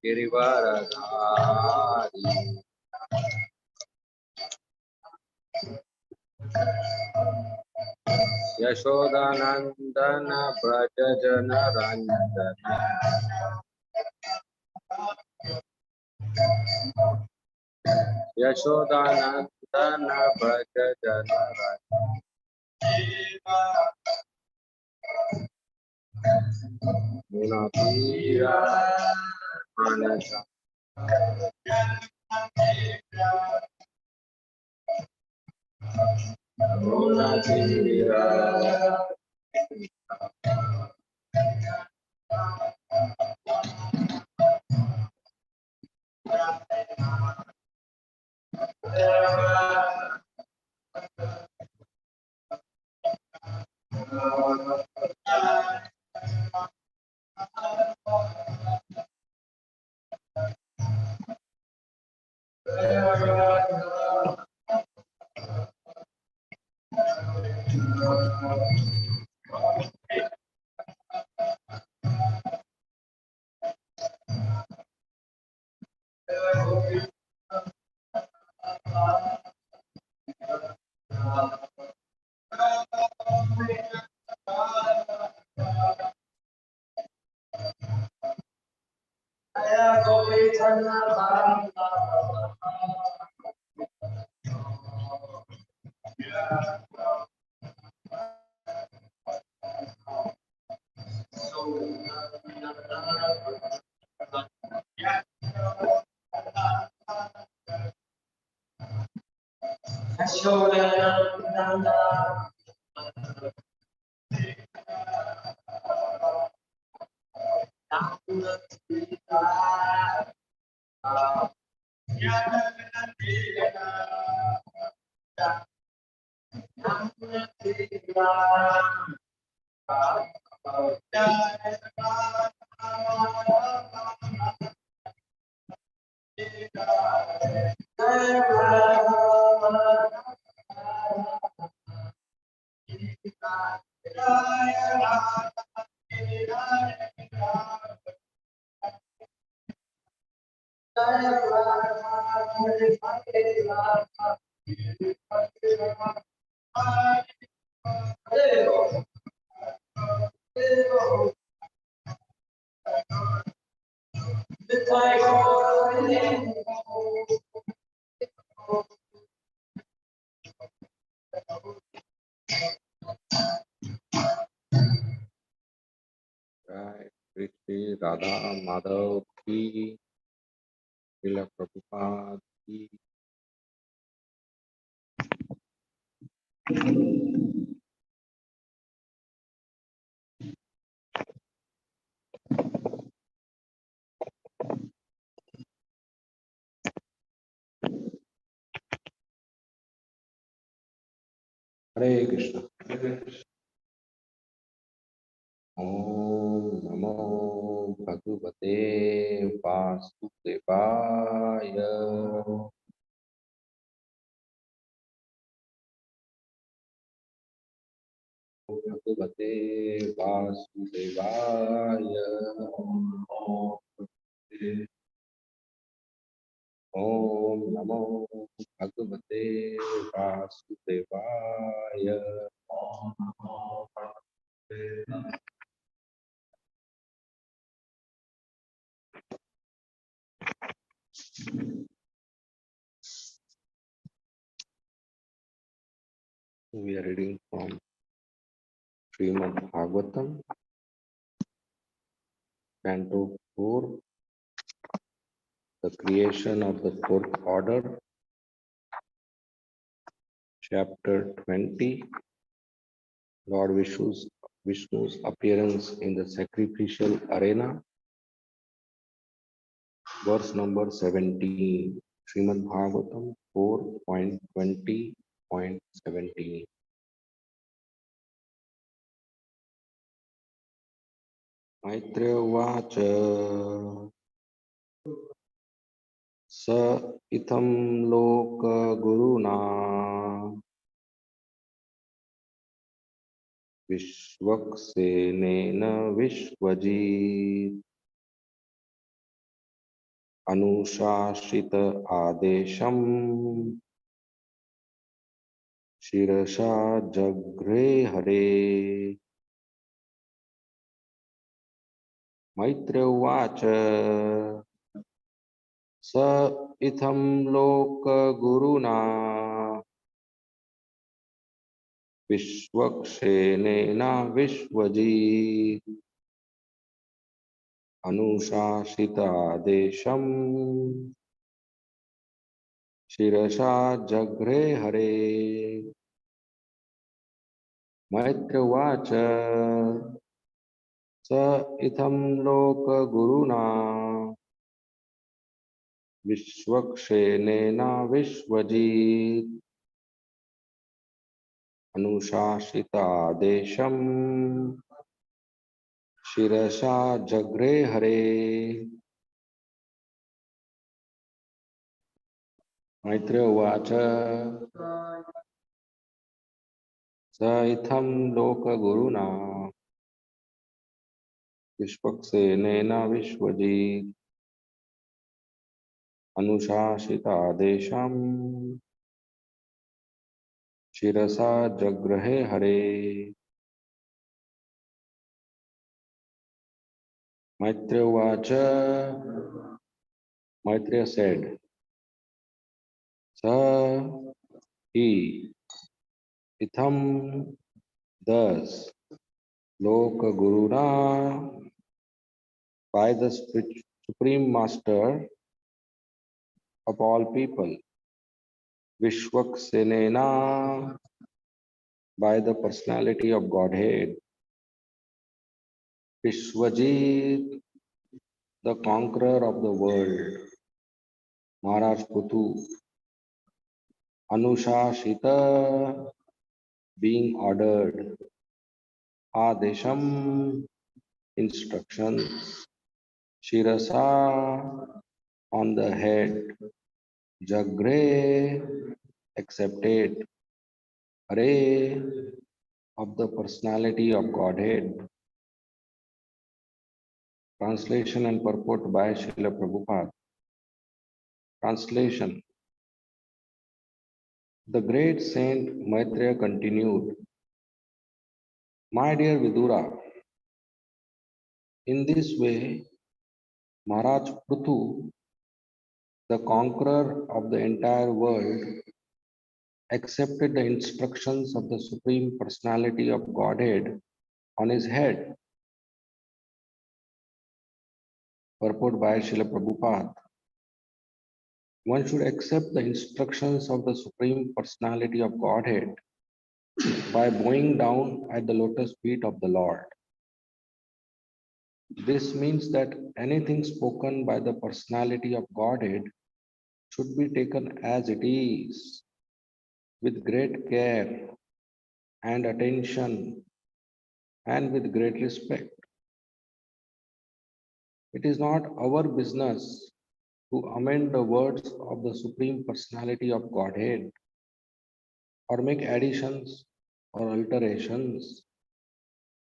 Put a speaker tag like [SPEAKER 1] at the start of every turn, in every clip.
[SPEAKER 1] गिरिवरधारी यशोदानंदन व्रज जन रंजन यशोदानंदन व्रज जन मुनपीरा श्री राधा माधव की, श्रील प्रभुपाद की। हरे कृष्ण। ओम नमो भगवते वासुदेवाय। भगवते वासुदेवाय। ओम नमो भगवते वासुदेवाय। We are reading from Srimad Bhagavatam, Canto 4, the creation of the fourth order, Chapter 20, Lord Vishnu's appearance in the sacrificial arena, verse number 17, Srimad Bhagavatam 4.20.17. Maitreya Uvacha Sa Itham Loka Guruna विश्वक्सेनेन Vishwajit अनुशासित आदेशम् शिरसा जघ्रे हरे। मैत्रेय उवाच स इत्थं लोकगुरुना विश्वक्सेनेन विश्वजित् अनुशासित आदेशम् शिरसा जघ्रे हरे। मैत्रेय उवाच स इत्थं लोकगुरुना विश्वक्सेनेन विश्वजित् अनुशासित आदेशम् शिरसा जघ्रे हरे। मैत्रेय उवाच स इत्थं लोकगुरुना विश्वक्सेनेन विश्वजित् अनुशासित आदेशम् शिरसा जगृहे हरे। Maitreya Vacha, Maitreya said, Sa he, Itham, thus, Loka Guruna, by the Supreme Master of all people, Vishwaksenena, by the personality of Godhead, Vishwajit, the conqueror of the world, Maharaj Puthu, Anushashita, being ordered, Adesham, instructions, Shirasa, on the head, Jagre, accepted, Hare, of the personality of Godhead. Translation and purport by Srila Prabhupada. Translation. The great saint Maitreya continued, My dear Vidura, in this way, Maharaj Prithu, the conqueror of the entire world, accepted the instructions of the Supreme Personality of Godhead on his head. Purport by Srila Prabhupada. One should accept the instructions of the Supreme Personality of Godhead by bowing down at the lotus feet of the Lord. This means that anything spoken by the Personality of Godhead should be taken as it is, with great care and attention and with great respect. It is not our business to amend the words of the Supreme Personality of Godhead or make additions or alterations,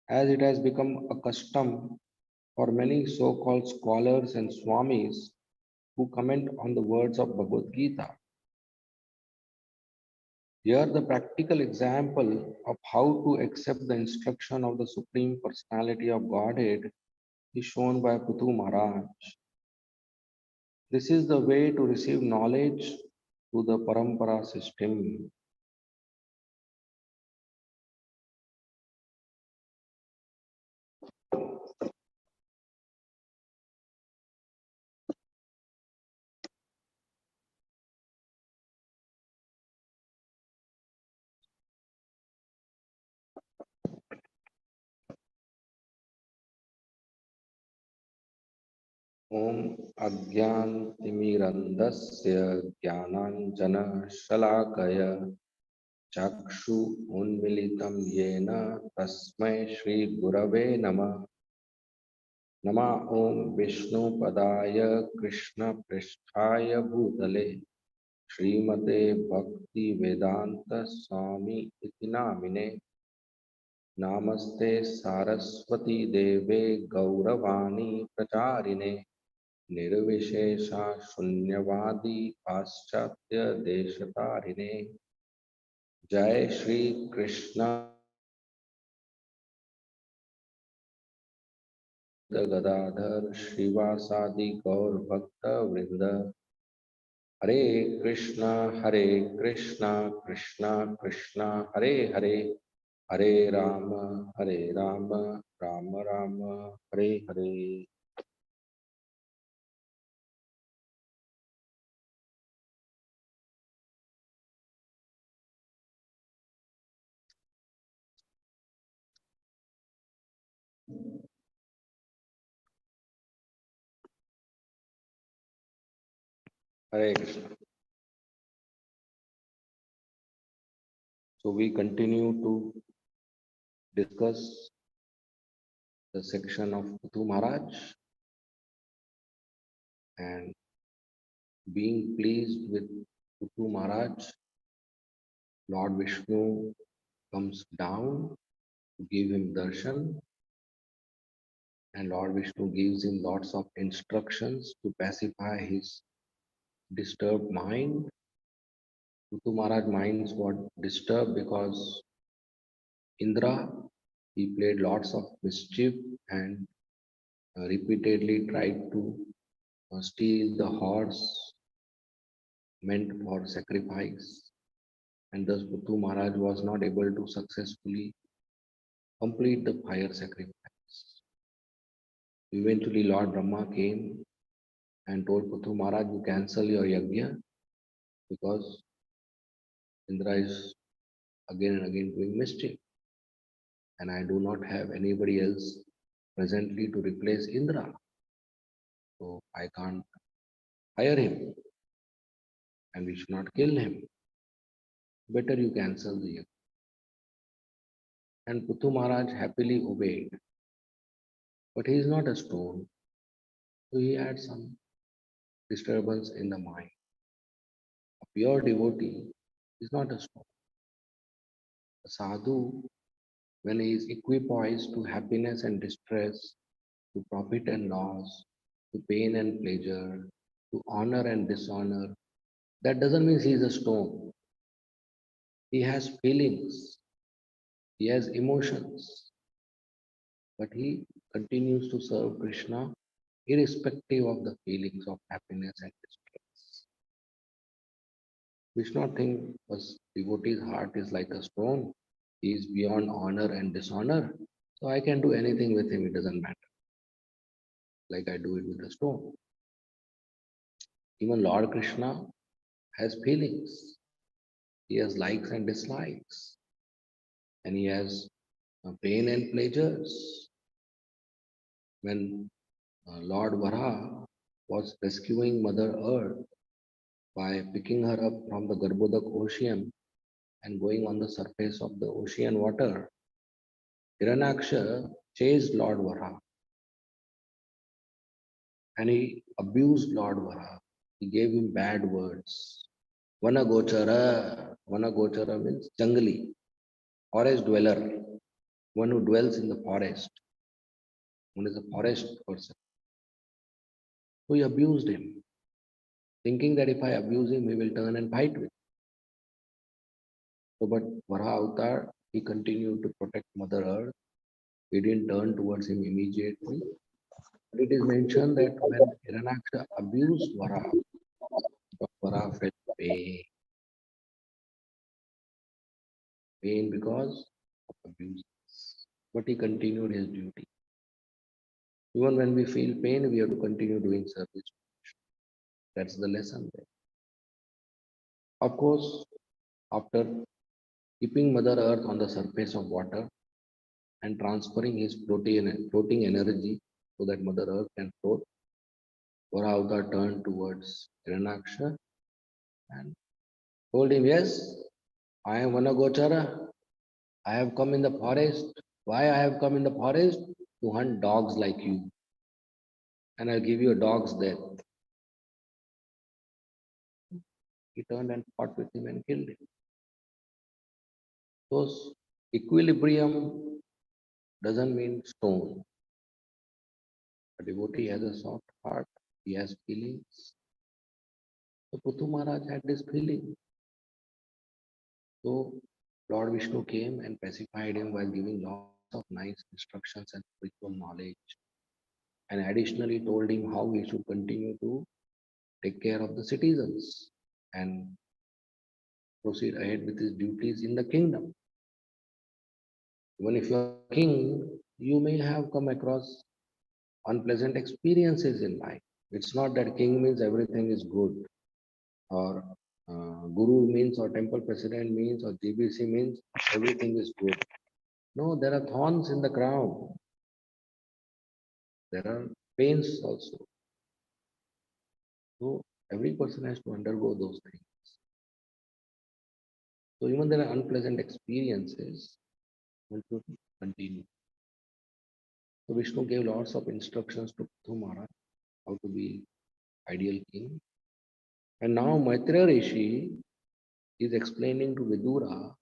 [SPEAKER 1] as it has become a custom for many so-called scholars and swamis who comment on the words of Bhagavad Gita. Here, the practical example of how to accept the instruction of the Supreme Personality of Godhead is shown by Puthu Maharaj. This is the way to receive knowledge through the Parampara system. Om Agyantimirandasya Jnananjana Shalakaya Chakshu Unmilitam Yena Tasmai Shri Gurave Nama Nama Om Vishnu Padaya Krishna Prishthaya Bhutale Srimate Bhakti Vedanta Swami Iti Namine Namaste Saraswati Deve Gauravani Pracharine Nirvishesha Shunyavadi Paschatya Deshatarine Jai Shri Krishna Gadadhar Shivasadi Gaur Bhakta Vrinda Hare Krishna Krishna Krishna Hare Hare Hare Rama Rama Rama Hare Hare. Hare Krishna. So we continue to discuss the section of Puthu Maharaj, and being pleased with Puthu Maharaj, Lord Vishnu comes down to give him darshan, and Lord Vishnu gives him lots of instructions to pacify his disturbed mind. Puthu Maharaj minds got disturbed because Indra, he played lots of mischief and repeatedly tried to steal the horse meant for sacrifice, and thus Puthu Maharaj was not able to successfully complete the fire sacrifice. Eventually, Lord Brahma came and told Puthu Maharaj, you cancel your yajna because Indra is again and again doing mischief, and I do not have anybody else presently to replace Indra, so I can't hire him, and we should not kill him. Better you cancel the yajna. And Puthu Maharaj happily obeyed, but he is not a stone, so he had some disturbance in the mind. A pure devotee is not a stone. A sadhu, when he is equipoised to happiness and distress, to profit and loss, to pain and pleasure, to honor and dishonor, that doesn't mean he is a stone. He has feelings, he has emotions, but he continues to serve Krishna irrespective of the feelings of happiness and distress. We should not think a devotee's heart is like a stone. He is beyond honor and dishonor. So I can do anything with him, it doesn't matter. Like I do it with a stone. Even Lord Krishna has feelings. He has likes and dislikes. And he has pain and pleasures. When Lord Vara was rescuing Mother Earth by picking her up from the Garbhodak ocean and going on the surface of the ocean water, Hiranyaksha chased Lord Vara and he abused Lord Vara. He gave him bad words. Vanagochara means jungly, forest dweller, one who dwells in the forest, one is a forest person. So he abused him, thinking that if I abuse him, he will turn and fight with me. So, but Vara Avatar, he continued to protect Mother Earth. He didn't turn towards him immediately. But it is mentioned that when Hiranyaksha abused Vara, Vara felt pain because of abuse. But he continued his duty. Even when we feel pain, we have to continue doing service. That's the lesson there. Of course, after keeping Mother Earth on the surface of water and transferring his floating energy so that Mother Earth can float, Vara turned towards Hiranyaksha and told him, yes, I am Vanagochara. I have come in the forest. Why I have come in the forest? To hunt dogs like you. And I'll give you a dog's death. He turned and fought with him and killed him. Those equilibrium doesn't mean stone. A devotee has a soft heart, he has feelings. So Puthu Maharaj had this feeling. So Lord Vishnu came and pacified him while giving lots of nice instructions and spiritual knowledge. And additionally told him how he should continue to take care of the citizens and proceed ahead with his duties in the kingdom. Even if you are king, you may have come across unpleasant experiences in life. It's not that king means everything is good, or guru means, or temple president means, or GBC means everything is good. No, there are thorns in the crown. There are pains also. So every person has to undergo those things. So even there are unpleasant experiences, we should continue. So Vishnu gave lots of instructions to Prithu Maharaj how to be ideal king. And now Maitreya Rishi is explaining to Vidura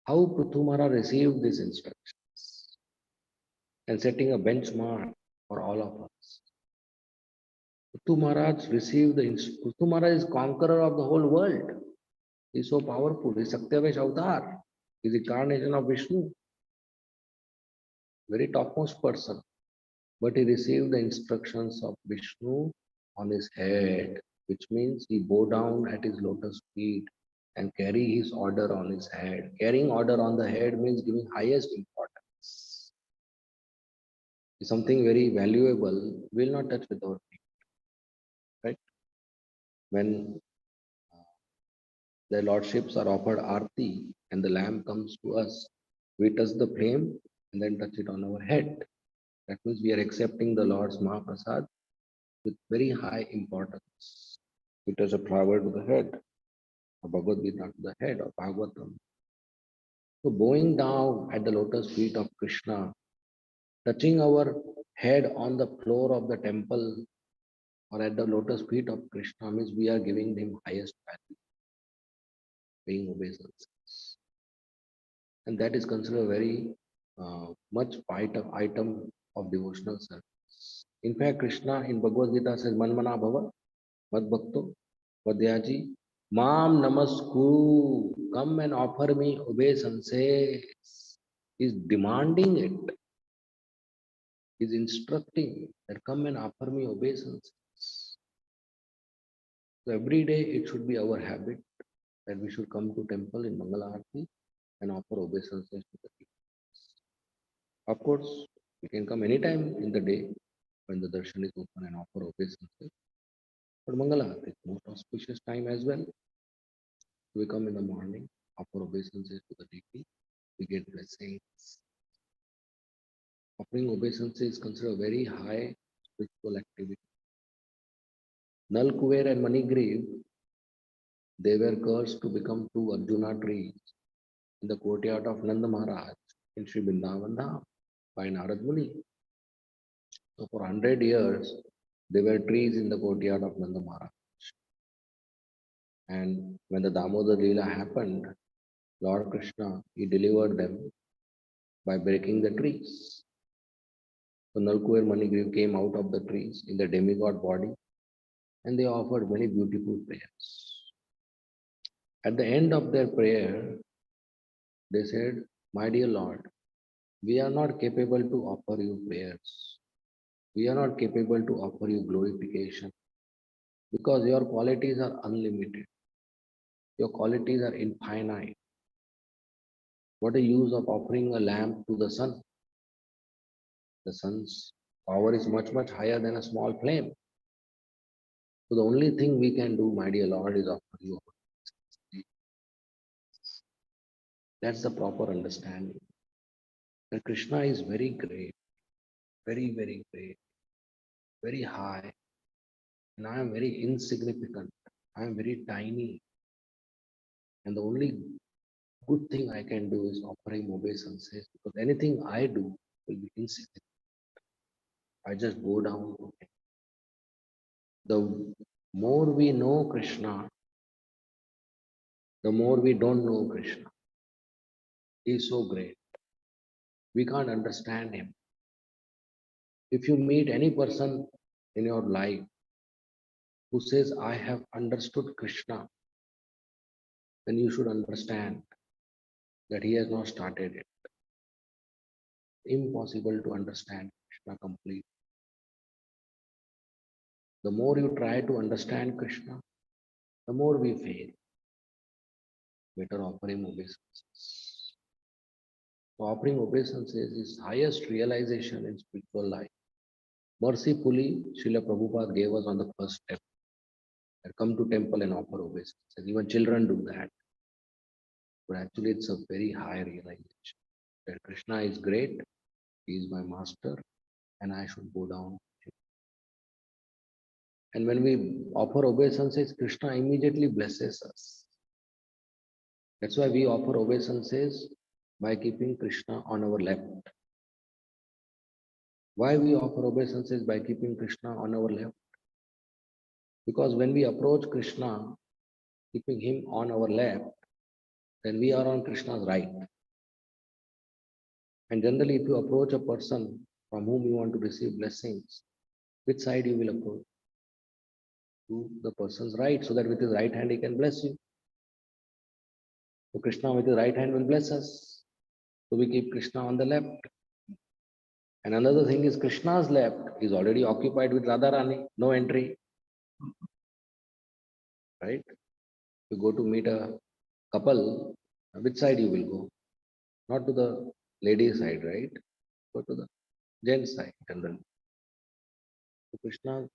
[SPEAKER 1] how Prithu Maharaj received these instructions and setting a benchmark for all of us. Prithu Maharaj received the Prithu Maharaj is conqueror of the whole world. He is so powerful. He is Satyavesh Avatar. He is the incarnation of Vishnu. Very topmost person. But he received the instructions of Vishnu on his head, which means he bow down at his lotus feet and carry his order on his head. Carrying order on the head means giving highest importance. It's something very valuable. We'll not touch with our feet, right? When the lordships are offered arti and the lamb comes to us, we touch the flame and then touch it on our head. That means we are accepting the Lord's Mahaprasad with very high importance. We touch a flower to the head, a Bhagavad Gita to the head of Bhagavatam. So bowing down at the lotus feet of Krishna, touching our head on the floor of the temple or at the lotus feet of Krishna means we are giving him highest value, paying obeisances. And that is considered a very much item of devotional service. In fact, Krishna in Bhagavad Gita says, Manmana Bhava, Mad Bhakto, Vadyaji, Mam Namasku, come and offer me obeisances. He's demanding it. He's instructing that come and offer me obeisances. So every day it should be our habit that we should come to temple in Mangala Aarti and offer obeisances to the people. Of course, we can come anytime in the day when the darshan is open and offer obeisances. But Mangala Aarti is most auspicious time as well. We come in the morning, offer obeisances to the deity, we get blessings. Offering obeisances is considered a very high spiritual activity. Nal Kuver and Manigriv, they were cursed to become two Arjuna trees in the courtyard of Nanda Maharaj in Sri Vrindavan Dham by Narad Muni. So for 100 years, they were trees in the courtyard of Nanda Maharaj. And when the Damodar Leela happened, Lord Krishna, he delivered them by breaking the trees. So Nalkuver Manigriv came out of the trees in the demigod body and they offered many beautiful prayers. At the end of their prayer, they said, My dear Lord, we are not capable to offer you prayers. We are not capable to offer you glorification because your qualities are unlimited. Your qualities are infinite. What a use of offering a lamp to the sun? The sun's power is much, much higher than a small flame. So the only thing we can do, my dear Lord, is offer you. That's the proper understanding. That Krishna is very great, very, very great, very high, and I am very insignificant. I am very tiny. And the only good thing I can do is offering obeisances because anything I do will be insignificant. I just go down to him. The more we know Krishna, the more we don't know Krishna. He is so great. We can't understand him. If you meet any person in your life who says, I have understood Krishna, then you should understand that he has not started it. Impossible to understand Krishna completely. The more you try to understand Krishna, the more we fail. Better offering obeisances. So offering obeisances is highest realization in spiritual life. Mercifully, Srila Prabhupada gave us on the first step. That come to temple and offer obeisances. Even children do that. But actually it's a very high realization. That Krishna is great, he is my master, and I should bow down to him. And when we offer obeisances, Krishna immediately blesses us. That's why we offer obeisances by keeping Krishna on our left. Why we offer obeisances by keeping Krishna on our left? Because when we approach Krishna, keeping him on our left, then we are on Krishna's right. And generally, if you approach a person from whom you want to receive blessings, which side you will approach? To the person's right, so that with his right hand he can bless you. So Krishna with his right hand will bless us. So we keep Krishna on the left. And another thing is Krishna's left is already occupied with Radharani, no entry. Right? You go to meet a couple, which side you will go? Not to the lady side, right? Go to the gent side generally. So Krishna's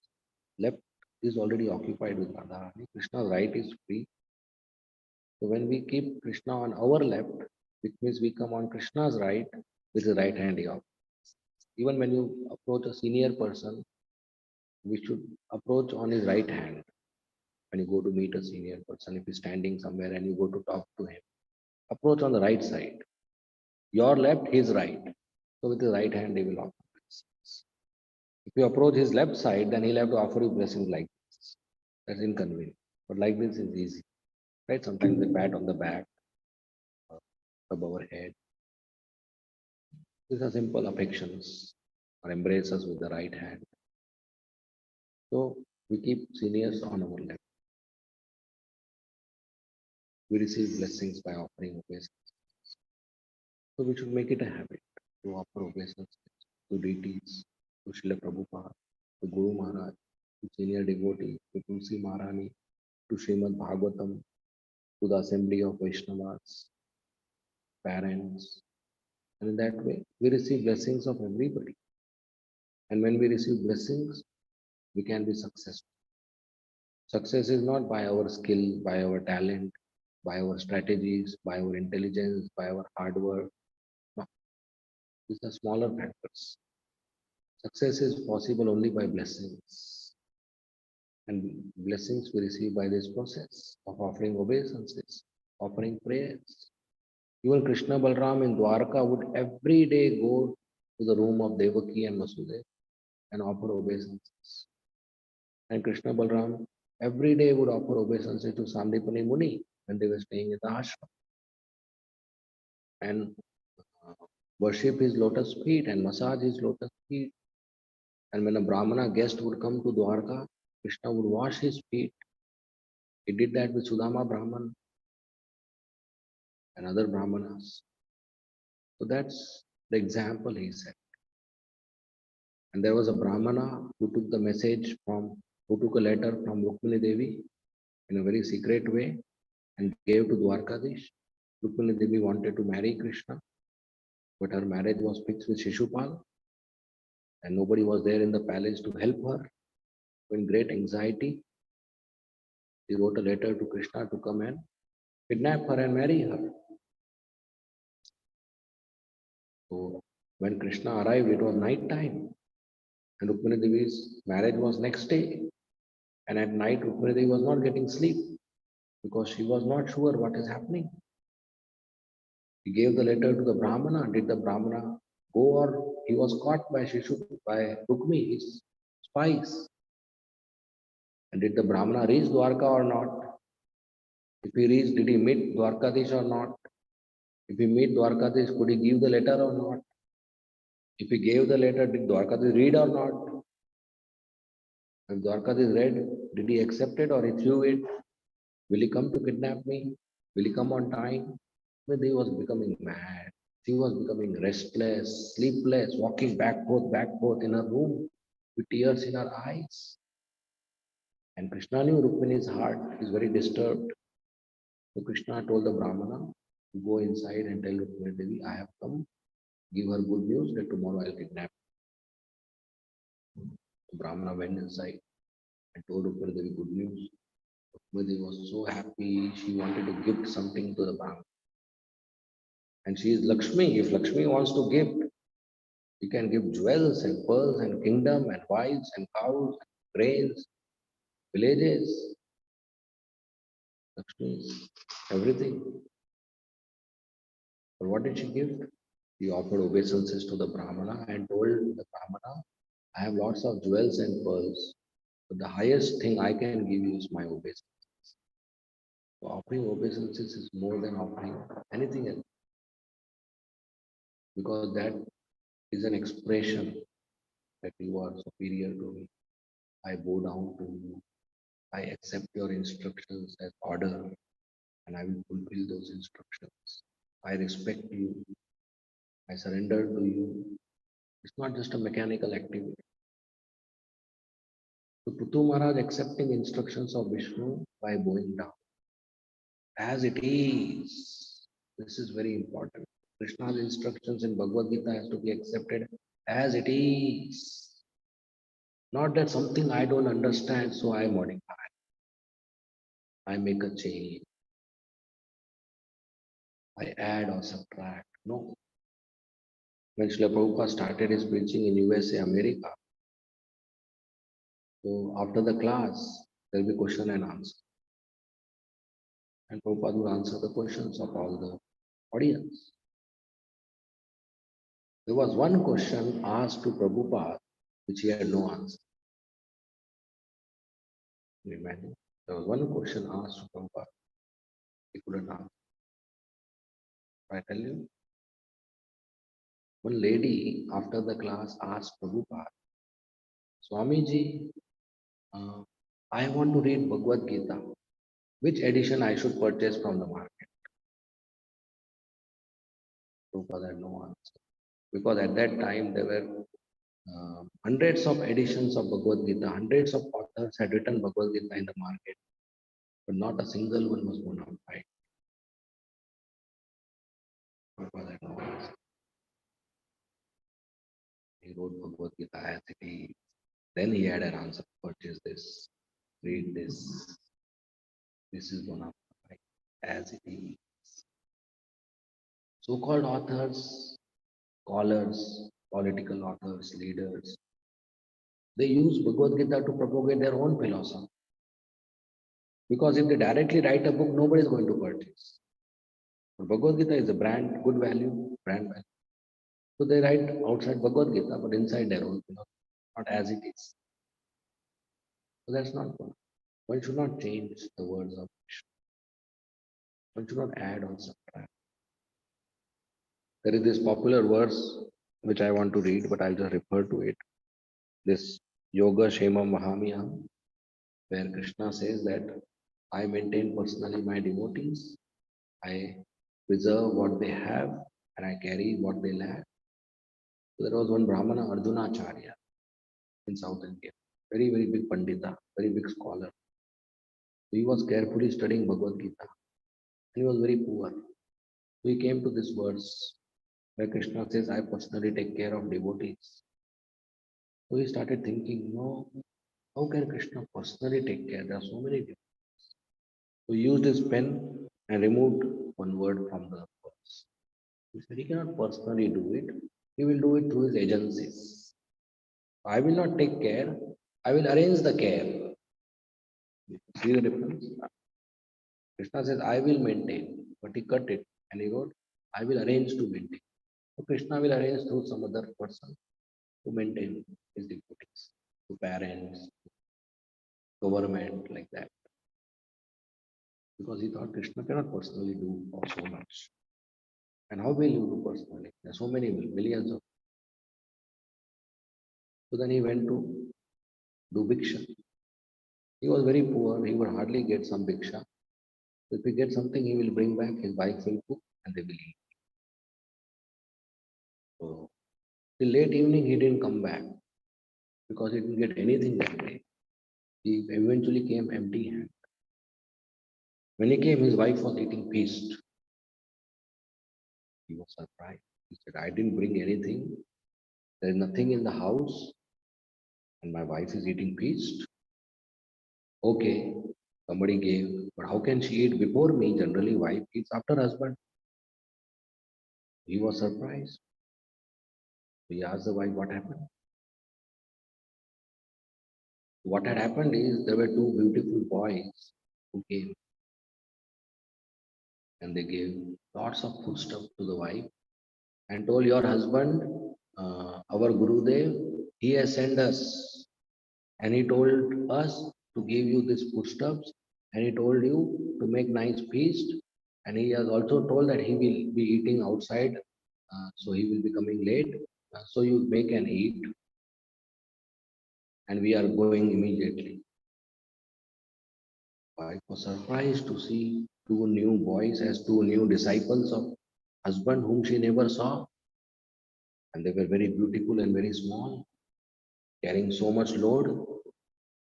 [SPEAKER 1] left is already occupied with Radharani. Krishna's right is free. So when we keep Krishna on our left, which means we come on Krishna's right, with the right hand off. Even when you approach a senior person, we should approach on his right hand. When you go to meet a senior person, if he's standing somewhere and you go to talk to him, approach on the right side. Your left, his right. So with his right hand, he will offer blessings. If you approach his left side, then he'll have to offer you blessings like this. That's inconvenient. But like this is easy. Right? Sometimes they pat on the back, rub our head. These are simple affections, or embrace us with the right hand. So we keep seniors on our left. We receive blessings by offering obeisances. So we should make it a habit to offer obeisances to deities, to Srila Prabhupada, to Guru Maharaj, to senior devotee, to Tulsi Maharani, to Srimad Bhagavatam, to the assembly of Vaishnavas, parents. And in that way, we receive blessings of everybody. And when we receive blessings, we can be successful. Success is not by our skill, by our talent, by our strategies, by our intelligence, by our hard work. No, these are smaller factors. Success is possible only by blessings. And blessings we receive by this process of offering obeisances, offering prayers. Even Krishna Balram in Dwarka would every day go to the room of Devaki and Vasudeva and offer obeisances. And Krishna Balram every day would offer obeisances to Sandipani Muni when they were staying at the ashram. And worship his lotus feet and massage his lotus feet. And when a Brahmana guest would come to Dwarka, Krishna would wash his feet. He did that with Sudama Brahman and other Brahmanas. So that's the example he said. And there was a Brahmana who took the message who took a letter from Rukmini Devi in a very secret way and gave to Dwarkadish. Rukmini Devi wanted to marry Krishna, but her marriage was fixed with Shishupal, and nobody was there in the palace to help her. In great anxiety, he wrote a letter to Krishna to come and kidnap her and marry her. So when Krishna arrived, it was night time, and Rukmini Devi's marriage was next day. And at night, Rukmini Devi was not getting sleep because she was not sure what is happening. He gave the letter to the Brahmana. Did the Brahmana go, or he was caught by Rukmi, his spies? And did the Brahmana reach Dwarka or not? If he reached, did he meet Dwarkadish or not? If he meet Dwarkadish, could he give the letter or not? If he gave the letter, did Dwarkadis read or not? If Dwarkadis read, did he accept it or he threw it? Will he come to kidnap me? Will he come on time? But he was becoming mad. She was becoming restless, sleepless, walking back forth in her room with tears in her eyes. And Krishna knew Rukmini's heart is very disturbed. So Krishna told the Brahmana to go inside and tell Rukmini Devi, I have come, give her good news that tomorrow I'll kidnap you. The Brahmana went inside and told Rukmini Devi good news. Rukmini Devi was so happy, she wanted to gift something to the Brahmana. And she is Lakshmi. If Lakshmi wants to gift, he can give jewels and pearls and kingdom and wives and cows, and grains, villages, Lakshmi, everything. But what did she give? He offered obeisances to the Brahmana and told the Brahmana, I have lots of jewels and pearls, but the highest thing I can give you is my obeisance. So offering obeisances is more than offering anything else, because that is an expression that you are superior to me. I bow down to you. I accept your instructions as order and I will fulfill those instructions. I respect you. I surrender to you. It's not just a mechanical activity. So Puthu Maharaj accepting instructions of Vishnu by bowing down as it is. This is very important. Krishna's instructions in Bhagavad Gita has to be accepted as it is. Not that something I don't understand, so I modify. I make a change. I add or subtract. No. When Srila Prabhupada started his preaching in USA, America, so after the class, there will be question and answer. And Prabhupada will answer the questions of all the audience. There was one question asked to Prabhupada, which he had no answer. Can you imagine? There was one question asked to Prabhupada, he couldn't answer. I tell you, one lady after the class asked Prabhupada, Swamiji, I want to read Bhagavad Gita. Which edition I should purchase from the market? Prabhupada had no answer. Because at that time there were hundreds of editions of Bhagavad Gita, hundreds of authors had written Bhagavad Gita in the market, but not a single one was bona fide. Prabhupada had no answer. He wrote Bhagavad Gita as it is. Then he had an answer, purchase this, read this. This is bona fide, as it is. So-called authors, scholars, political authors, leaders, they use Bhagavad Gita to propagate their own philosophy. Because if they directly write a book, nobody is going to purchase. But Bhagavad Gita is a brand, good value, brand value. So they write outside Bhagavad Gita, but inside their own philosophy, not as it is. So that's not good. One should not change the words of Krishna. One should not add or subtract. There is this popular verse which I want to read, but I'll just refer to it. This Yoga Shema Mahamyam, where Krishna says that I maintain personally my devotees, I preserve what they have, and I carry what they lack. So there was one Brahmana, Arjunacharya, in South India, very, very big Pandita, very big scholar. He was carefully studying Bhagavad Gita. He was very poor. So he came to this verse where Krishna says, I personally take care of devotees. So he started thinking, no, how can Krishna personally take care? There are so many devotees. So he used his pen and removed one word from the verse. He said he cannot personally do it. He will do it through his agencies. I will not take care. I will arrange the care. See the difference? Krishna says, I will maintain, but he cut it and he wrote, I will arrange to maintain. So Krishna will arrange through some other person to maintain his devotees, to parents, government, like that. Because he thought Krishna cannot personally do so much. And how will you do personally? There are so many millions of. So then he went to do bhiksha. He was very poor. He would hardly get some bhiksha. If he gets something, he will bring back. His wife will cook, and they will eat. So till late evening, he didn't come back because he didn't get anything that day. He eventually came empty-handed. When he came, his wife was eating feast. He was surprised. He said, "I didn't bring anything. There is nothing in the house, and my wife is eating feast." Okay, somebody gave, but how can she eat before me? Generally, wife eats after husband. He was surprised. He asked the wife what happened. What had happened is there were two beautiful boys who came and they gave lots of foodstuff to the wife and told your husband, our Gurudev, he has sent us and he told us to give you these foodstuffs and he told you to make nice feast and he has also told that he will be eating outside, so he will be coming late. So you make and eat and we are going immediately. I was surprised to see two new boys as two new disciples of husband whom she never saw, and they were very beautiful and very small, carrying so much load.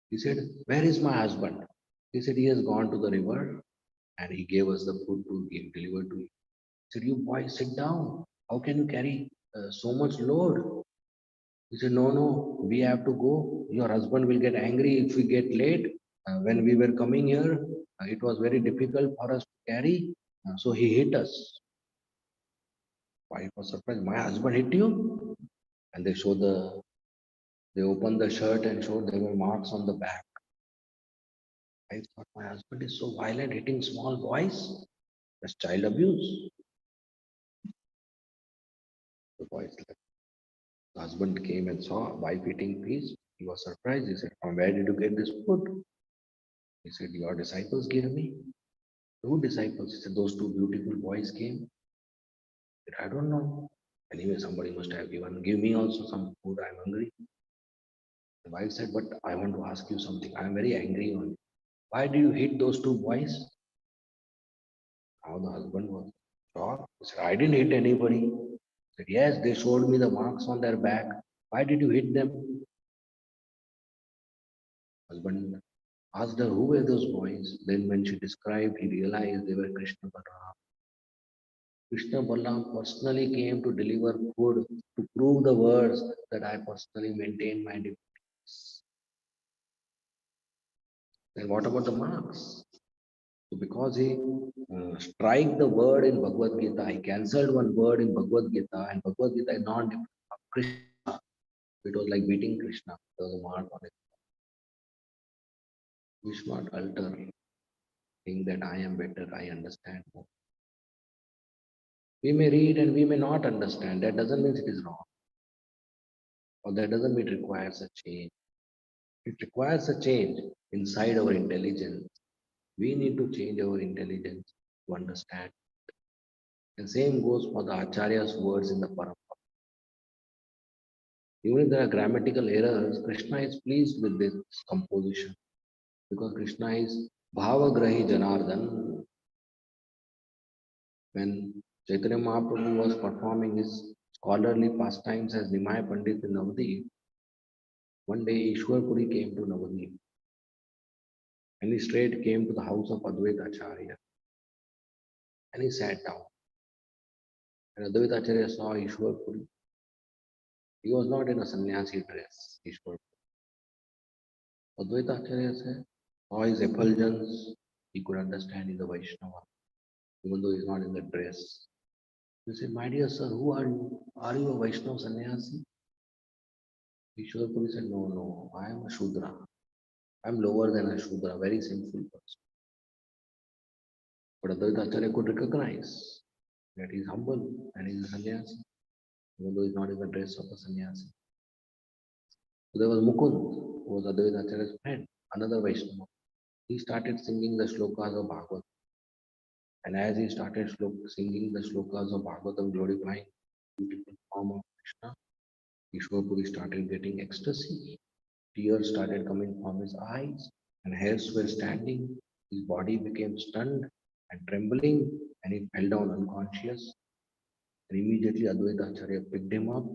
[SPEAKER 1] He said, "Where is my husband?" He said, "He has gone to the river and he gave us the food to give delivered to you." He said, "You boys sit down. How can you carry so much load?" He said, "No, no, we have to go. Your husband will get angry if we get late. When we were coming here, it was very difficult for us to carry. So he hit us." Wife was surprised. "My husband hit you?" And they opened the shirt and showed there were marks on the back. I thought, my husband is so violent, hitting small boys. That's child abuse. The boys left. The husband came and saw wife eating fish. He was surprised. He said, "From where did you get this food?" He said, "Your disciples gave me." "Two disciples?" He said, "Those two beautiful boys came." He said, "I don't know. Anyway, somebody must have given. Give me also some food. I'm hungry." The wife said, "But I want to ask you something. I'm very angry on you. Why did you hit those two boys?" Now the husband was shocked. He said, "I didn't hit anybody." He said, "Yes, they showed me the marks on their back. Why did you hit them?" Husband asked her, "Who were those boys?" Then when she described, he realized they were Krishna Balaram. Krishna Balaram personally came to deliver food to prove the words that I personally maintain my devotees. Then what about the marks? So because he strike the word in Bhagavad Gita, he cancelled one word in Bhagavad Gita, and Bhagavad Gita is not different from Krishna. It was like beating Krishna. There was a mark on it. We should not alter, think that I am better, I understand more. We may read and we may not understand. That doesn't mean it is wrong, or that doesn't mean it requires a change. It requires a change inside our intelligence. We need to change our intelligence to understand. And same goes for the Acharya's words in the Parampara. Even if there are grammatical errors, Krishna is pleased with this composition because Krishna is Bhavagrahi Janardhan. When Chaitanya Mahaprabhu was performing his scholarly pastimes as Nimai Pandit in Navadip, one day Ishwar Puri came to Navadip and he straight came to the house of Advaita Acharya and he sat down. And Advaita Acharya saw Ishwar Puri. He was not in a sannyasi dress, Ishwar Puri. Advaita Acharya said, saw his effulgence, he could understand he's a Vaishnava, even though he's not in the dress. He said, "My dear sir, who are you? Are you a Vaishnava sannyasi?" Ishwar Puri said, "No, no, I am a Shudra. I am lower than a Shudra, very sinful person." But Advaita Acharya could recognize that he is humble and he is a sannyasi, even though he is not in the dress of a sannyasi. So there was Mukund, who was Advaita Acharya's friend, another Vaishnava. He started singing the shlokas of Bhagavatam. And as he started singing the shlokas of Bhagavatam, glorifying the beautiful form of Krishna, Ishwarpuri started getting ecstasy. Tears started coming from his eyes, and hairs were standing. His body became stunned and trembling, and he fell down unconscious. And immediately Advaita Acharya picked him up.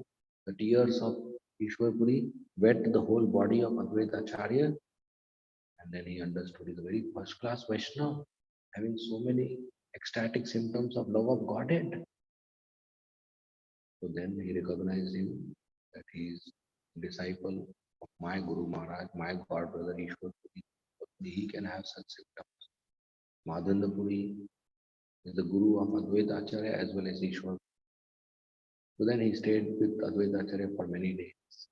[SPEAKER 1] The tears of Ishwarpuri wet the whole body of Advaita Acharya, and then he understood he's a very first class Vaishnava, having so many ecstatic symptoms of love of Godhead. So then he recognized him that he is disciple of my Guru Maharaj, my God brother Ishwarpuri. He can have such symptoms. Madhandapuri is the Guru of Advaita Acharya as well as Ishwar. So then he stayed with Advaita Acharya for many days.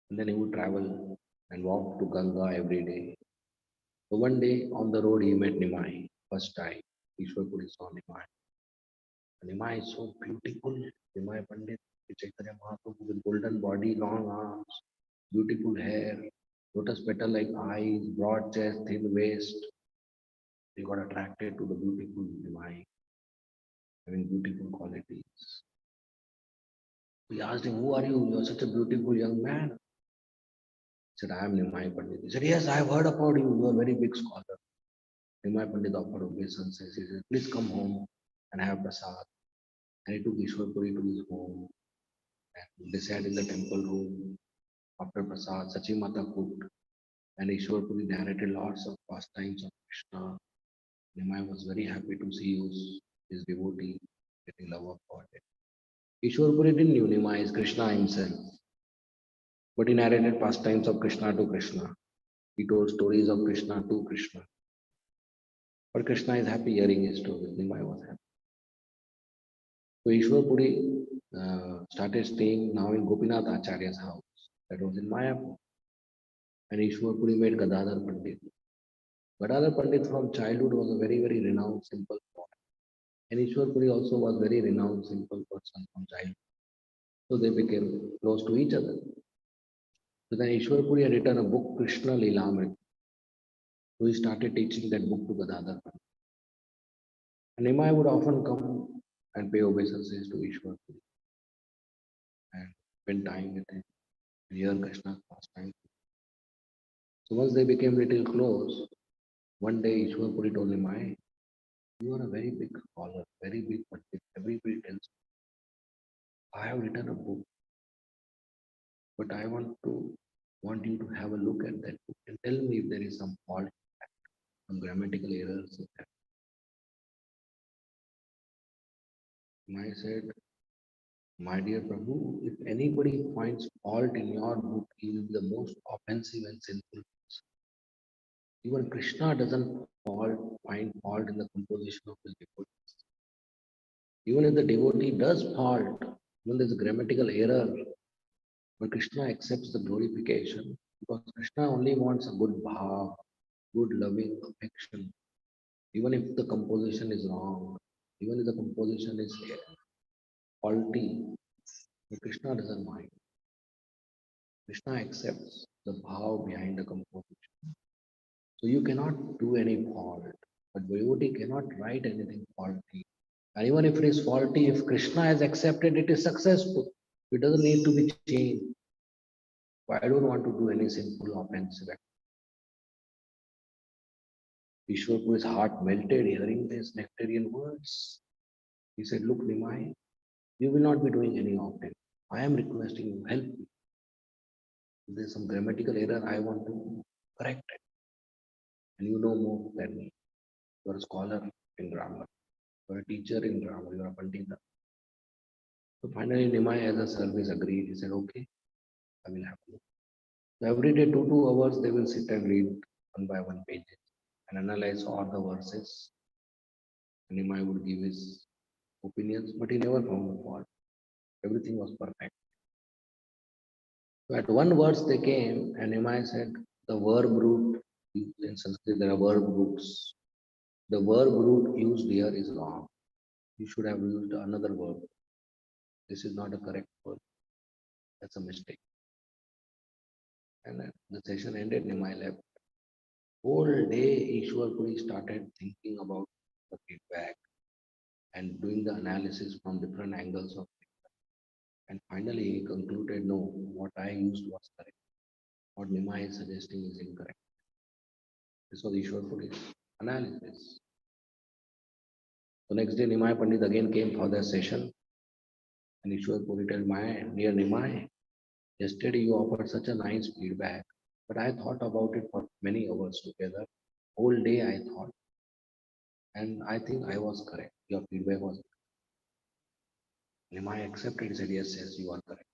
[SPEAKER 1] And then he would travel and walk to Ganga every day. So one day on the road he met Nimai. First time Ishwarpuri saw Nimai. And Nimai is so beautiful. Nimai Pandit, Chaitanya Mahaprabhu with golden body, long arms, beautiful hair, lotus petal like eyes, broad chest, thin waist. He got attracted to the beautiful Nimai, having beautiful qualities. We asked him, "Who are you? You are such a beautiful young man." He said, "I am Nimai Pandit." He said, "Yes, I have heard about you. You are a very big scholar." Nimai Pandit offered obeisances. He said, "Please come home and have prasad." And he took Ishwarpuri to his home. And they sat in the temple room. After prasad, Sachi Mata cooked. And Ishwarpuri narrated lots of pastimes of Krishna. Nimai was very happy to see his devotee getting love of God. Ishwarpuri didn't know Nimai is Krishna himself. But he narrated pastimes of Krishna to Krishna. He told stories of Krishna to Krishna. But Krishna is happy hearing his stories. Nimai was happy. So Ishwarpuri started staying now in Gopinath Acharya's house. That was in Mayapur. And Ishwarpuri met Gadadhar Pandit. Gadadhar Pandit from childhood was a very, very renowned simple boy. And Ishwarpuri also was very renowned simple person from childhood. So they became close to each other. So then Ishwarpuri had written a book, Krishna Lilamrit. So he started teaching that book to Gadadhar Pandit. And Nimai would often come and pay obeisances to Ishwarpuri and spend time with him and hear Krishna's pastime. So once they became little close, one day Ishwarpuri told Nimai, "You are a very big scholar, very big pandit. Everybody tells me. I have written a book, but I want you to have a look at that book and tell me if there is some fault, some grammatical errors." Nimai said, "My dear Prabhu, if anybody finds fault in your book, he will be the most offensive and sinful. Even Krishna doesn't find fault in the composition of his devotees. Even if the devotee does fault, when there's a grammatical error, but Krishna accepts the glorification because Krishna only wants a good bhav, good loving affection. Even if the composition is wrong, even if the composition is faulty, but Krishna doesn't mind. Krishna accepts the bhav behind the composition. So you cannot do any fault, but devotee cannot write anything faulty. And even if it is faulty, if Krishna has accepted it is successful, it doesn't need to be changed. So I don't want to do any sinful offensive act. Ishwarpuri's heart melted hearing these nectarian words. He said, "Look, Nimai, you will not be doing any offense. I am requesting you, help me. If there's some grammatical error, I want to correct it. And you know more than me. You are a scholar in grammar. You are a teacher in grammar. You are a pandita." So finally, Nimai as a service agreed. He said, "Okay, I will have to." So every day, 2 hours, they will sit and read one by one pages and analyze all the verses. And Nimai would give his opinions, but he never found a fault. Everything was perfect. So at one verse they came, and Nimai said, the verb root, in Sanskrit there are verb roots. The verb root used here is wrong. You should have used another verb. This is not a correct verb. That's a mistake. And then the session ended, Nimai left. Whole day Ishwarpuri started thinking about the feedback and doing the analysis from different angles of it. And finally, he concluded, no, what I used was correct. What Nimai is suggesting is incorrect. This was Ishwar Puri's analysis. The next day, Nimai Pandit again came for their session. And Ishwar Puri told, dear Nimai, yesterday you offered such a nice feedback, but I thought about it for many hours together. Whole day I thought, and I think I was correct. Your feedback was correct. Nimai accepted, he said, yes, yes, you are correct.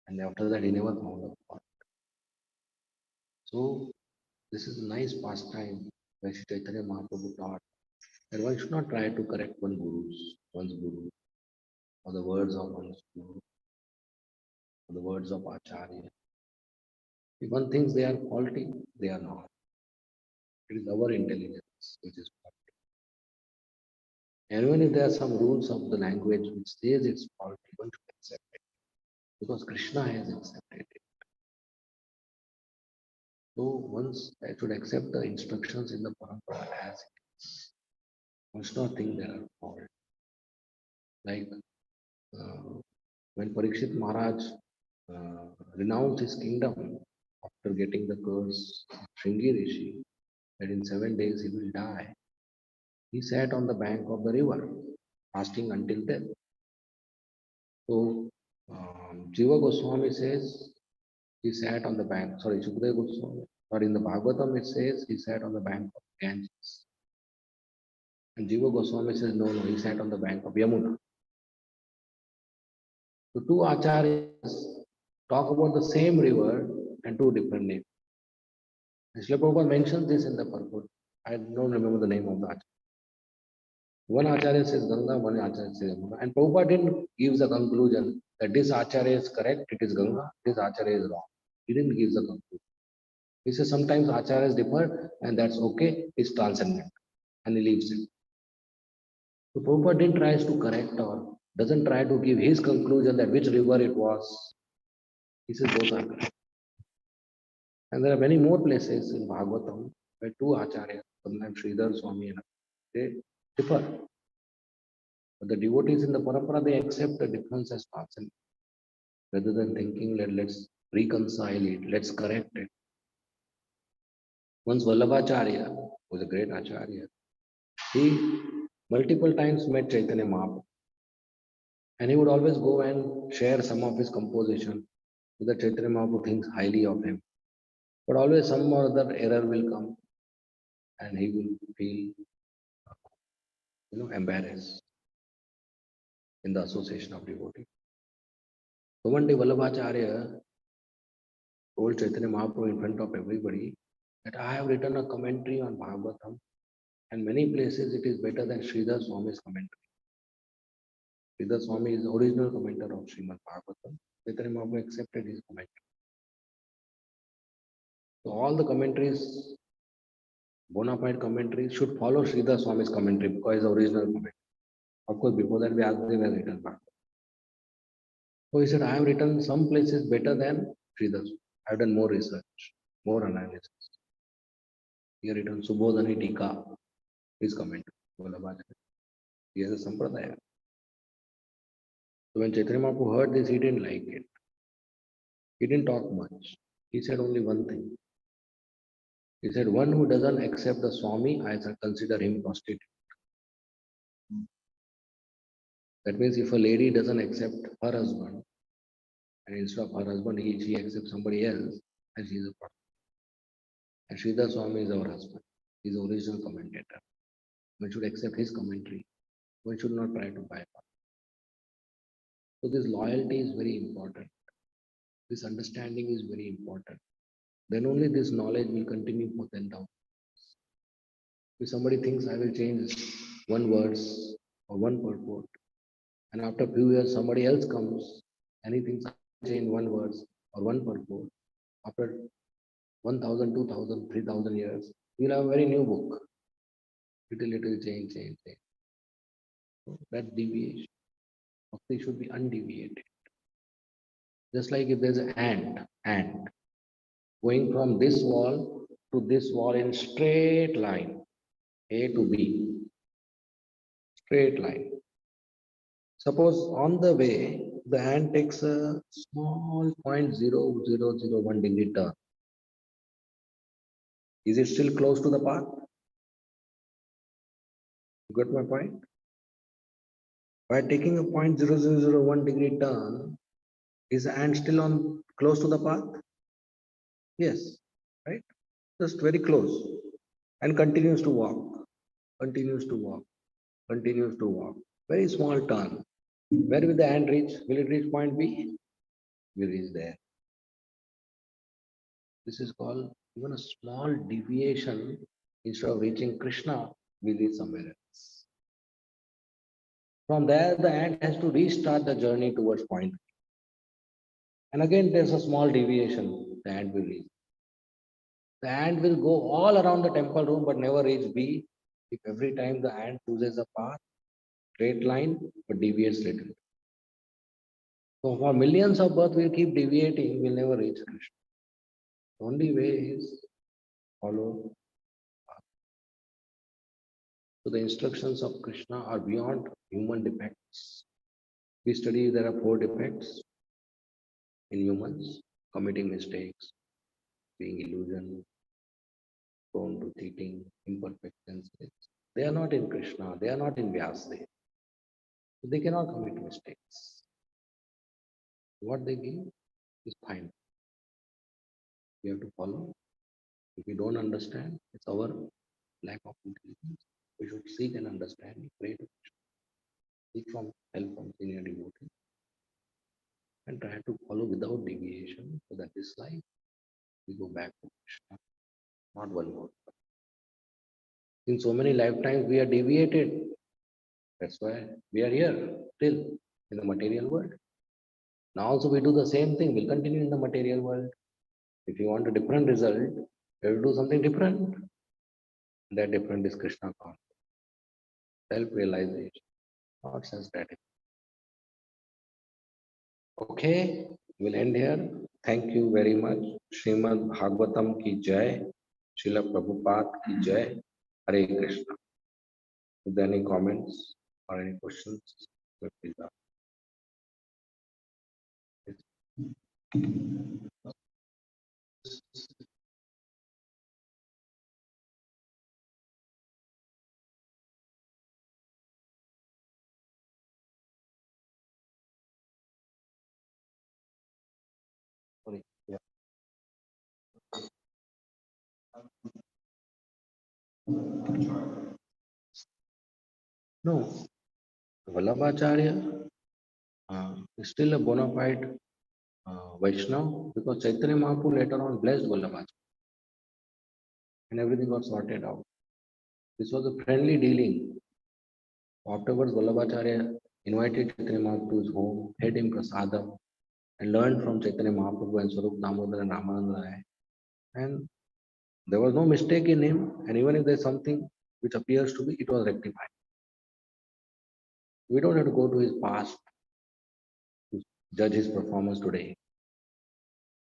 [SPEAKER 1] And after that, he never found a fault. So, this is a nice pastime where Sri Chaitanya Mahaprabhu taught that one should not try to correct one's guru, or the words of one's guru, or the words of Acharya. If one thinks they are faulty, they are not. It is our intelligence which is faulty. And even if there are some rules of the language which says it's faulty, one should accept it because Krishna has accepted it. So once I should accept the instructions in the parampara as it is. One should not think there are faults. Like when Parikshit Maharaj renounced his kingdom after getting the curse of Shringi Rishi that in 7 days he will die, he sat on the bank of the river, fasting until death. So Jiva Goswami says he sat on the bank, sorry, Shukdev Goswami, or in the Bhagavatam it says he sat on the bank of Ganges. And Jiva Goswami says, no, no, he sat on the bank of Yamuna. So two acharyas talk about the same river and two different names. Srila Prabhupada mentions this in the purport. I don't remember the name of the acharya. One acharya says Ganga, one acharya says Yamuna. And Prabhupada didn't give the conclusion that this acharya is correct, it is Ganga, this acharya is wrong. He didn't give the conclusion. He says sometimes acharyas differ and that's okay, it's transcendent. And he leaves it. So Prabhupada didn't try to correct or doesn't try to give his conclusion that which river it was. He says both are correct. And there are many more places in Bhagavatam where two acharyas, sometimes Sridhar Swami and they differ. But the devotees in the parampara, they accept the difference as transcendent. Rather than thinking that let's reconcile it, let's correct it. Once Vallabhacharya was a great acharya. He multiple times met Chaitanya Mahaprabhu. And he would always go and share some of his composition so that Chaitanya Mahaprabhu thinks highly of him. But always some or other error will come and he will feel embarrassed in the association of devotees. So one day Vallabhacharya told Chaitanya Mahaprabhu in front of everybody that I have written a commentary on Bhagavatam and many places it is better than Sridhar Swami's commentary. Sridhar Swami is the original commentator of Srimad Bhagavatam. Chaitanya Mahaprabhu accepted his commentary. So all the commentaries, bona fide commentaries, should follow Sridhar Swami's commentary because it's the original commentary. Of course, before that, Vyasdev has written Bhagavatam. So he said, I have written some places better than Sridhar. I have done more research, more analysis. He has written Subodhani Tika, his commentary. He has a sampradaya. So when Chaitanya Mahaprabhu heard this, he didn't like it. He didn't talk much. He said only one thing. He said, one who doesn't accept the Swami, I consider him prostitute. That means if a lady doesn't accept her husband, and instead of her husband, she accepts somebody else, and she is a prostitute. And Sridhar Swami is our husband. He is the original commentator. One should accept his commentary. One should not try to bypass. So this loyalty is very important. This understanding is very important. Then only this knowledge will continue for 10,000 years. If somebody thinks I will change one verse or one purport, and after a few years somebody else comes and he thinks I will change one verse or one purport, after 1,000, 2,000, 3,000 years, you will have a very new book. Little change. So that deviation. Bhakti should be undeviated. Just like if there's an ant going from this wall to this wall in straight line, A to B, straight line. Suppose on the way, the ant takes a small 0.0001 degree turn. Is it still close to the path? You got my point? By taking a 0.0001 degree turn, is the ant still on close to the path? Yes, right? Just very close. And continues to walk, continues to walk, continues to walk. Very small turn. Where will the ant reach? Will it reach point B? Will reach there. This is called even a small deviation. Instead of reaching Krishna, we reach somewhere else. From there, the ant has to restart the journey towards point B. And again, there's a small deviation. The ant will reach. The ant will go all around the temple room but never reach B if every time the ant chooses a path, straight line, but deviates little. So for millions of births, we'll keep deviating, we'll never reach Krishna. The only way is follow. So the instructions of Krishna are beyond human defects. We study there are 4 defects in humans: committing mistakes, being illusion, prone to cheating, imperfect senses. They are not in Krishna, they are not in Vyasadeva. So they cannot commit mistakes. What they give is fine. We have to follow. If we don't understand, it's our lack of intelligence. We should seek and understand, pray to Krishna, seek from help from senior devotees, and try to follow without deviation so that this life we go back to Krishna, not one more. In so many lifetimes we are deviated. That's why we are here still in the material world. Now also we do the same thing. We'll continue in the material world. If you want a different result, you have to do something different. That different is Krishna consciousness, self-realization, not self-gratification. Okay, we'll end here. Thank you very much. Srimad Bhagavatam ki jai. Srila Prabhupada ki jai. Hare Krishna. If there are any comments or any questions, please ask. Sorry. Yeah. No, Vallabhacharya is still a bona fide Vaishnav because Chaitanya Mahaprabhu later on blessed Vallabhacharya and everything got sorted out. This was a friendly dealing. Afterwards, Vallabhacharya invited Chaitanya Mahaprabhu to his home, fed him prasadam, and learned from Chaitanya Mahaprabhu and Swarup Damodar and Ramananda Rai. And there was no mistake in him, and even if there's something which appears to be, it was rectified. We don't have to go to his past to judge his performance today.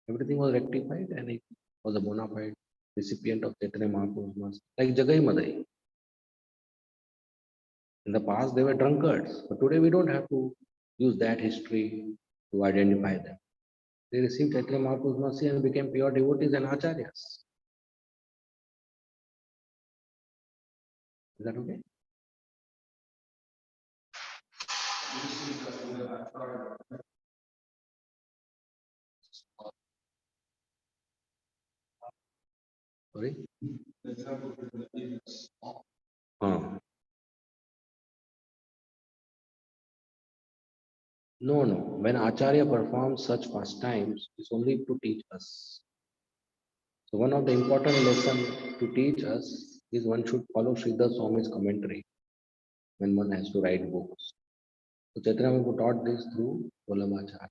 [SPEAKER 1] Everything was rectified and he was a bona fide recipient of Chaitanya Mahaprabhu's mercy. Like Jagai Madai. In the past, they were drunkards, but today we don't have to use that history to identify them. They received Chaitanya Mahaprabhu's mercy and became pure devotees and acharyas. Is that okay? Sorry? No, no. When Acharya performs such pastimes, it's only to teach us. So one of the important lessons to teach us is one should follow Sridhar Swami's commentary when one has to write books. So Chaitanya Mahaprabhu taught this through Vallabhacharya.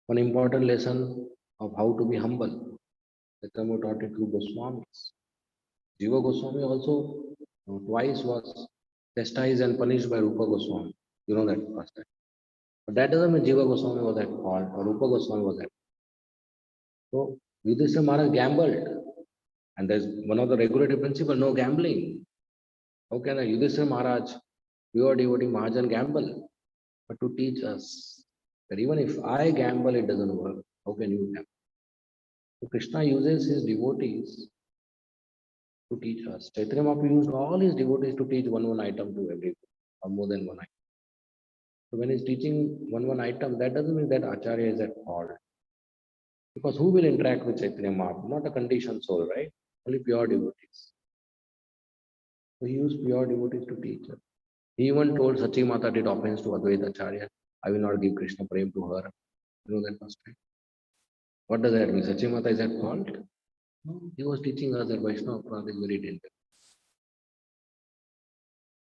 [SPEAKER 1] One important lesson of how to be humble. Chaitanya Mahaprabhu taught it through Goswamis. Jiva Goswami also twice was chastised and punished by Rupa Goswami. You know that first time. But that doesn't mean Jiva Goswami was at fault or Rupa Goswami was at fault. So Yudhishthira Maharaj gambled. And there's one of the regulative principle, no gambling. How can a Yudhishthira Maharaj, pure devotee Mahajan gamble? but to teach us that even if I gamble, it doesn't work. How can you gamble? So Krishna uses his devotees to teach us. Chaitanya Mahaprabhu used all his devotees to teach one item to everyone, or more than one item. So when he's teaching one item, that doesn't mean that Acharya is at fault. Because who will interact with Chaitanya Mahaprabhu? Not a conditioned soul, right? Only pure devotees. So he used pure devotees to teach us. He even told Sachi Mata did offense to Advaita Acharya. I will not give Krishna Prem to her. You know that first time. What does that mean? Sachi Mata is at fault? No, he was teaching us that Vaishnava Prad is very dangerous.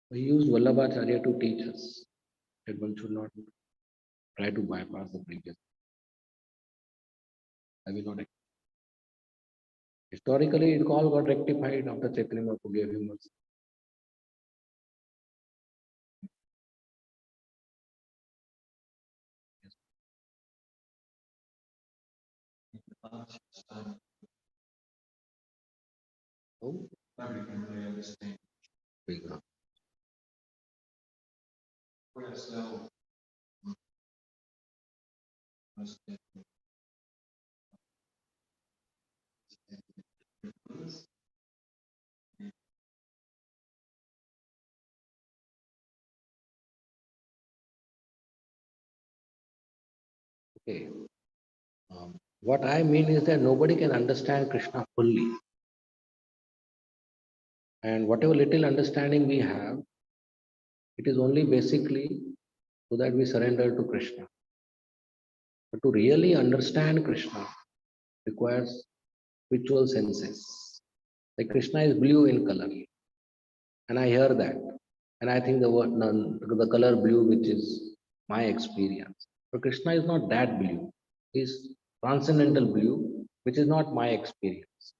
[SPEAKER 1] So he used Vallabhacharya to teach us that one should not try to bypass the previous. I will not. Historically, it all got rectified after Chaitanya Mahaprabhu gave him mercy. So, big. Okay. What I mean is that nobody can understand Krishna fully. And whatever little understanding we have, it is only basically so that we surrender to Krishna. But to really understand Krishna requires spiritual senses. Like Krishna is blue in color, and I hear that, and I think the color blue, which is my experience. But Krishna is not that blue. He's transcendental blue, which is not my experience.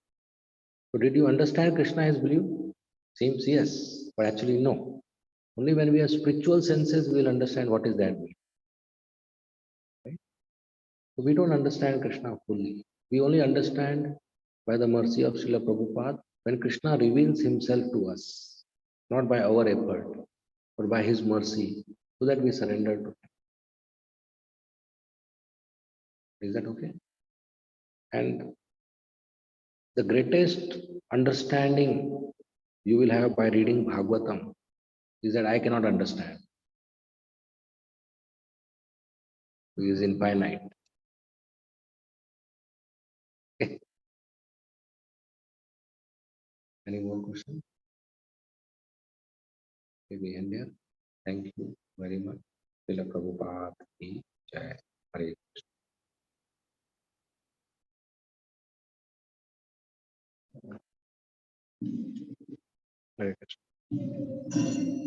[SPEAKER 1] So did you understand Krishna is blue? Seems yes, but actually no. Only when we have spiritual senses, we will understand what is that blue. Right? So we don't understand Krishna fully. We only understand by the mercy of Srila Prabhupada when Krishna reveals himself to us, not by our effort, but by his mercy, so that we surrender to him. Is that okay? And the greatest understanding you will have by reading Bhagavatam is that I cannot understand. He is infinite. Okay. Any more questions? Maybe end here. Thank you very much. Srila Prabhupada ki jai. Hare Krishna. Hare Krishna.